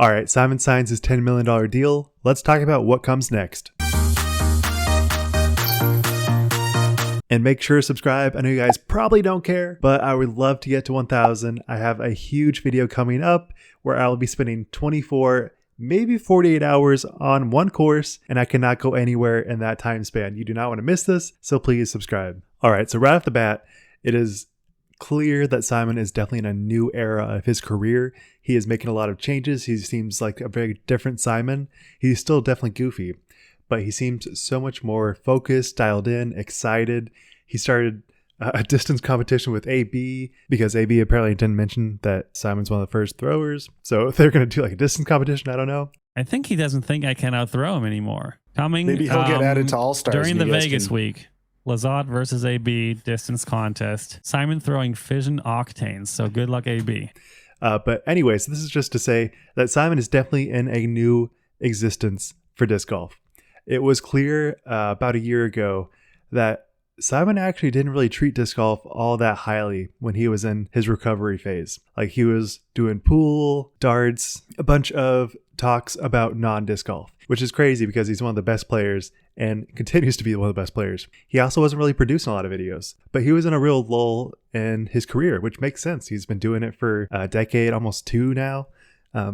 All right, Simon signs his $10 million deal. Let's talk about what comes next. And make sure to subscribe. I know you guys probably don't care, but I would love to get to 1,000. I have a huge video coming up where I'll be spending 24, maybe 48 hours on one course, and I cannot go anywhere in that time span. You do not want to miss this, so please subscribe. All right, so right off the bat, it is clear that Simon is definitely in a new era of his career. He is making a lot of changes. He seems like a very different Simon. He's still definitely goofy, but he seems so much more focused, dialed in, excited. He started a distance competition with AB because AB apparently didn't mention that Simon's one of the first throwers. So if they're going to do like a distance competition, I don't know. I think he doesn't think I can outthrow him anymore. Maybe he'll get added to All-Stars during the Vegas week. Lizotte versus AB distance contest. Simon throwing fission octanes. So good luck, AB. But anyways, this is just to say that Simon is definitely in a new existence for disc golf. It was clear about a year ago that Simon actually didn't really treat disc golf all that highly when he was in his recovery phase. Like he was doing pool, darts, a bunch of talks about non-disc golf, which is crazy because he's one of the best players and continues to be one of the best players. He also wasn't really producing a lot of videos, but he was in a real lull in his career, which makes sense. He's been doing it for a decade, almost two now.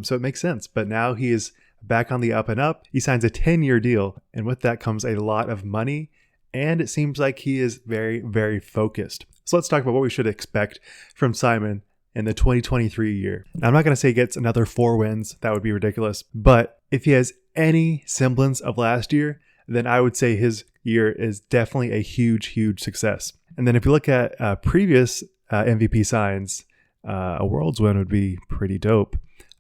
So it makes sense. But now he is back on the up and up. He signs a 10-year deal, and with that comes a lot of money. And it seems like he is very, very focused. So let's talk about what we should expect from Simon in the 2023 year. Now, I'm not going to say he gets another 4 wins. That would be ridiculous. But if he has any semblance of last year, then I would say his year is definitely a huge, huge success. And then if you look at previous MVP signs, a Worlds win would be pretty dope.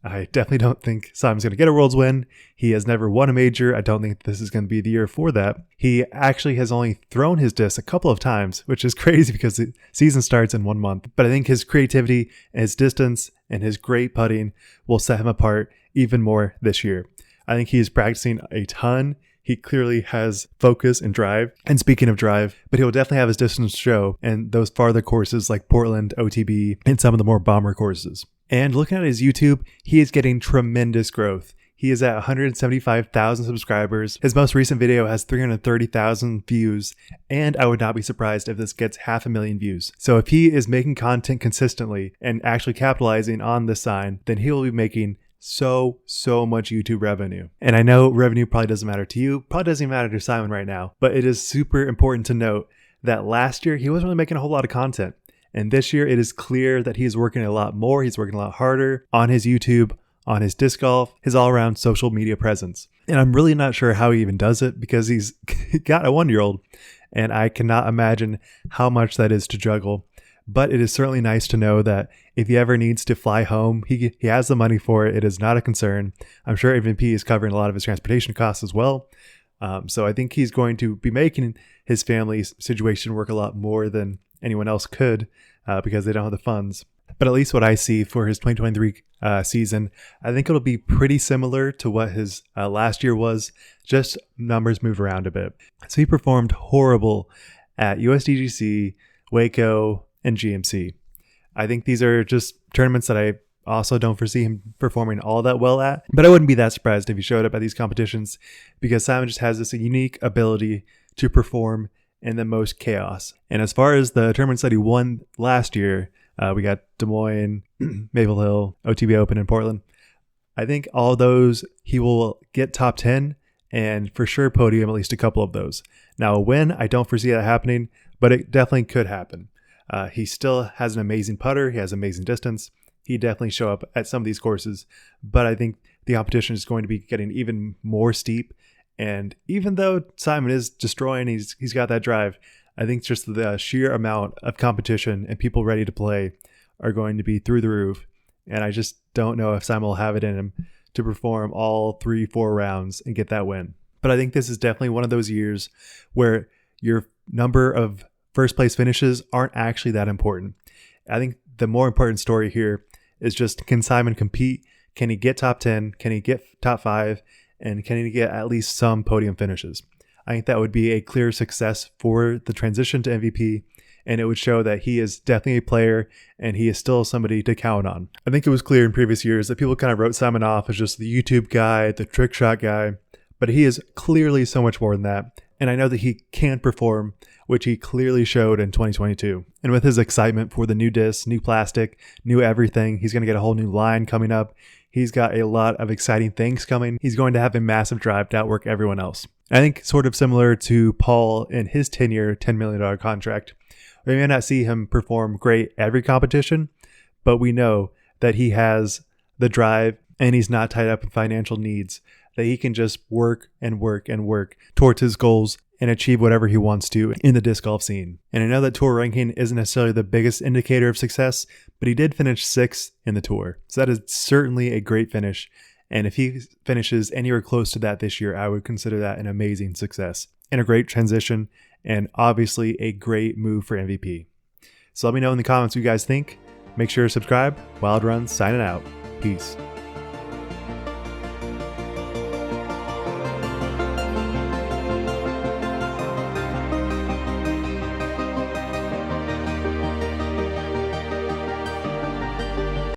I definitely don't think Simon's going to get a Worlds win. He has never won a major. I don't think this is going to be the year for that. He actually has only thrown his disc a couple of times, which is crazy because the season starts in 1 month. But I think his creativity and his distance and his great putting will set him apart even more this year. I think he is practicing a ton. He clearly has focus and drive. And speaking of drive, but he'll definitely have his distance show in those farther courses like Portland, OTB, and some of the more bomber courses. And looking at his YouTube, he is getting tremendous growth. He is at 175,000 subscribers. His most recent video has 330,000 views, and I would not be surprised if this gets 500,000 views. So if he is making content consistently and actually capitalizing on this sign, then he will be making so much YouTube revenue. And I know revenue probably doesn't matter to you, probably doesn't even matter to Simon right now, but it is super important to note that last year he wasn't really making a whole lot of content. And this year it is clear that he's working a lot more. He's working a lot harder on his YouTube, on his disc golf, his all-around social media presence. And I'm really not sure how he even does it because he's got a 1-year-old, and I cannot imagine how much that is to juggle. But it is certainly nice to know that if he ever needs to fly home, he has the money for it. It is not a concern. I'm sure MVP is covering a lot of his transportation costs as well. So I think he's going to be making his family's situation work a lot more than anyone else could because they don't have the funds. But at least what I see for his 2023 season, I think it'll be pretty similar to what his last year was. Just numbers move around a bit. So he performed horrible at USDGC, Waco, and GMC. I think these are just tournaments that I also don't foresee him performing all that well at, but I wouldn't be that surprised if he showed up at these competitions because Simon just has this unique ability to perform in the most chaos. And as far as the tournaments that he won last year, we got Des Moines, Maple Hill, OTB Open in Portland. I think all of those he will get top 10 and for sure podium at least a couple of those. Now a win, I don't foresee that happening, but it definitely could happen. He still has an amazing putter. He has amazing distance. He definitely show up at some of these courses, but I think the competition is going to be getting even more steep. And even though Simon is destroying, he's got that drive, I think just the sheer amount of competition and people ready to play are going to be through the roof. And I just don't know if Simon will have it in him to perform all 3-4 rounds and get that win. But I think this is definitely one of those years where your number of first place finishes aren't actually that important. I think the more important story here is just, can Simon compete? Can he get top 10? Can he get top 5? And can he get at least some podium finishes? I think that would be a clear success for the transition to MVP and it would show that he is definitely a player and he is still somebody to count on. I think it was clear in previous years that people kind of wrote Simon off as just the YouTube guy, the trick shot guy, but he is clearly so much more than that. And I know that he can perform, which he clearly showed in 2022. And with his excitement for the new disc, new plastic, new everything, he's going to get a whole new line coming up. He's got a lot of exciting things coming. He's going to have a massive drive to outwork everyone else. I think sort of similar to Paul in his 10-year, $10 million contract. We may not see him perform great every competition, but we know that he has the drive and he's not tied up in financial needs, that he can just work and work and work towards his goals and achieve whatever he wants to in the disc golf scene. And I know that tour ranking isn't necessarily the biggest indicator of success, but he did finish 6th in the tour. So that is certainly a great finish. And if he finishes anywhere close to that this year, I would consider that an amazing success and a great transition, and obviously a great move for MVP. So let me know in the comments what you guys think. Make sure to subscribe. Wild Runs signing out. Peace.